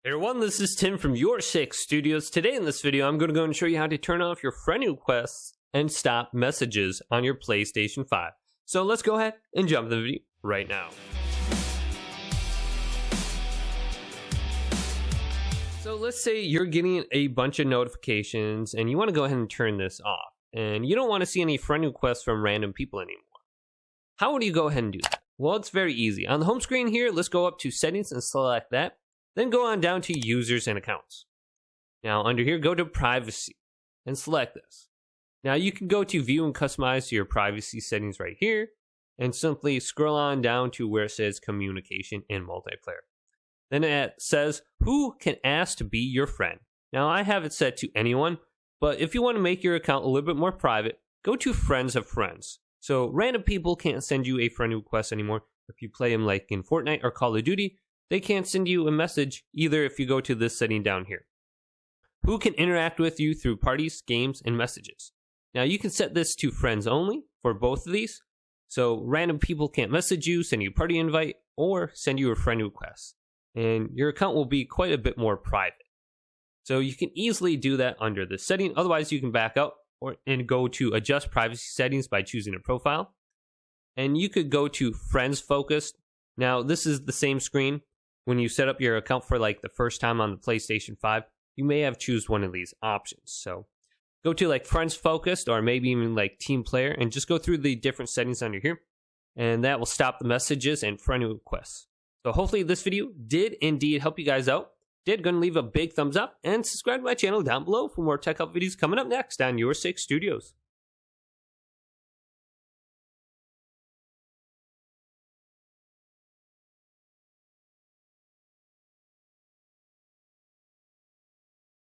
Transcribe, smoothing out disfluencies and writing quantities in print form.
Hey everyone, this is Tim from YourSixStudios. Today in this video, I'm going to go and show you how to turn off your friend requests and stop messages on your PlayStation 5. So let's go ahead and jump into the video right now. So let's say you're getting a bunch of notifications and you want to go ahead and turn this off. And you don't want to see any friend requests from random people anymore. How would you go ahead and do that? Well, it's very easy. On the home screen here, let's go up to settings and select that. Then go on down to users and accounts. Now under here, go to privacy and select this. Now you can go to view and customize your privacy settings right here and simply scroll on down to where it says communication and multiplayer. Then it says who can ask to be your friend. Now I have it set to anyone, but if you want to make your account a little bit more private, go to friends of friends. So random people can't send you a friend request anymore. If you play them like in Fortnite or Call of Duty, they can't send you a message either if you go to this setting down here. Who can interact with you through parties, games, and messages. Now you can set this to friends only for both of these. So random people can't message you, send you a party invite, or send you a friend request. And your account will be quite a bit more private. So you can easily do that under this setting. Otherwise you can back up and go to adjust privacy settings by choosing a profile. And you could go to friends focused. Now this is the same screen. When you set up your account for like the first time on the PlayStation 5, you may have choose one of these options. So go to like friends focused or maybe even like team player and just go through the different settings under here. And that will stop the messages and friend requests. So hopefully this video did indeed help you guys out. Go and leave a big thumbs up and subscribe to my channel down below for more tech help videos coming up next on YourSixStudios.